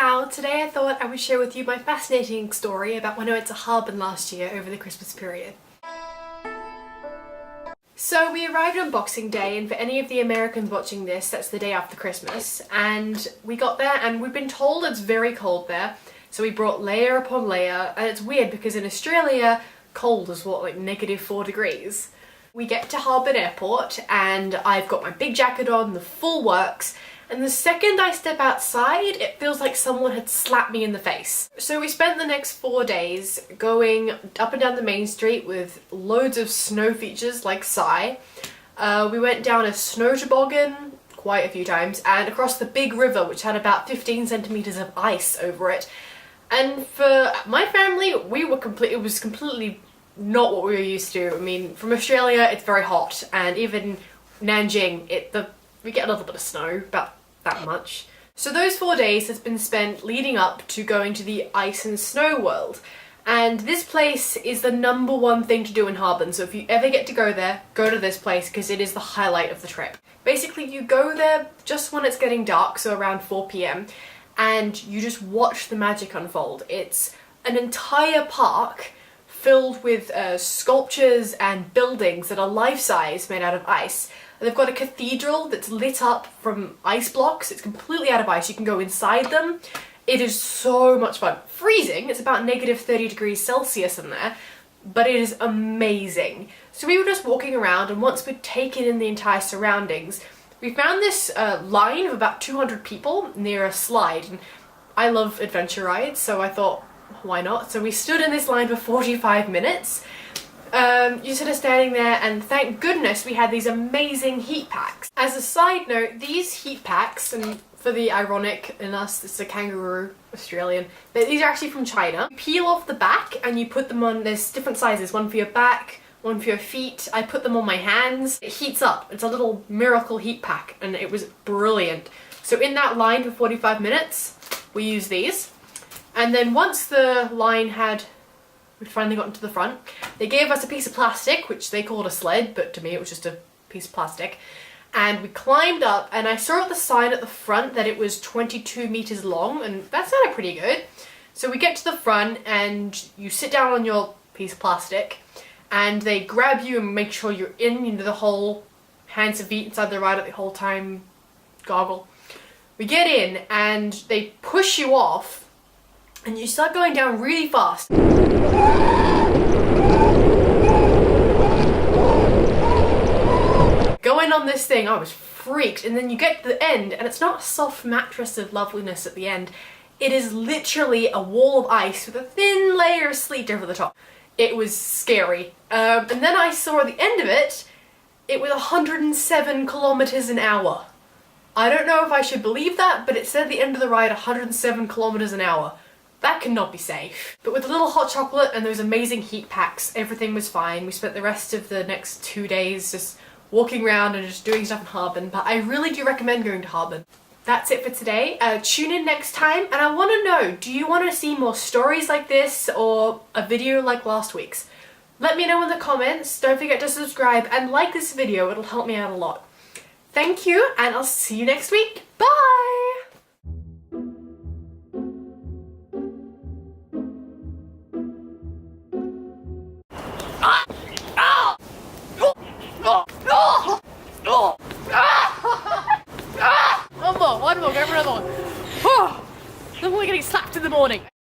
How! Today I thought I would share with you my fascinating story about when I went to Harbin last year over the Christmas period. So we arrived on Boxing Day, and for any of the Americans watching this, that's the day after Christmas, and we got there and we've been told it's very cold there, so we brought layer upon layer, and it's weird because in Australia, cold is what, like -4 degrees. We get to Harbin Airport and I've got my big jacket on, the full works, and the second I step outside, it feels like someone had slapped me in the face. So we spent the next 4 days going up and down the main street with loads of snow features like Psy. We went down a snow toboggan quite a few times and across the big river which had about 15 centimeters of ice over it. And for my family, it was completely not what we were used to. I mean, from Australia it's very hot, and even Nanjing, we get a little bit of snow, about that much. So those 4 days has been spent leading up to going to the ice and snow world. And this place is the #1 thing to do in Harbin, so if you ever get to go there, go to this place because it is the highlight of the trip. Basically you go there just when it's getting dark, so around 4 p.m, and you just watch the magic unfold. It's an entire park filled with sculptures and buildings that are life-size made out of ice. They've got a cathedral that's lit up from ice blocks. It's completely out of ice. You can go inside them. It is so much fun. Freezing, it's about -30 degrees Celsius in there, but it is amazing. So we were just walking around, and once we'd taken in the entire surroundings, we found this line of about 200 people near a slide. And I love adventure rides, so I thought, why not? So we stood in this line for 45 minutes. You sort of standing there, and thank goodness we had these amazing heat packs. As a side note, these heat packs, and for the ironic in us, it's a kangaroo Australian, these are actually from China. You peel off the back and you put them on, there's different sizes, one for your back, one for your feet. I put them on my hands. It heats up. It's a little miracle heat pack, and it was brilliant. So in that line for 45 minutes, we used these. And then once the line we'd finally gotten to the front, they gave us a piece of plastic, which they called a sled, but to me it was just a piece of plastic. And we climbed up, and I saw at the sign at the front that it was 22 meters long, and that sounded pretty good. So we get to the front, and you sit down on your piece of plastic, and they grab you and make sure you're into the whole hands and feet inside the ride at the whole time goggle. We get in, and they push you off, and you start going down really fast. Going on this thing, I was freaked, and then you get to the end, and it's not a soft mattress of loveliness at the end. It is literally a wall of ice with a thin layer of sleet over the top. It was scary. And then I saw at the end of it, it was 107 kilometers an hour. I don't know if I should believe that, but it said at the end of the ride 107 kilometers an hour. That cannot be safe. But with a little hot chocolate and those amazing heat packs, everything was fine. We spent the rest of the next 2 days just walking around and just doing stuff in Harbin, but I really do recommend going to Harbin. That's it for today. Tune in next time, and I want to know, do you want to see more stories like this or a video like last week's? Let me know in the comments. Don't forget to subscribe and like this video. It'll help me out a lot. Thank you, and I'll see you next week. Bye! One more, go for another one. I'm only getting slapped in the morning.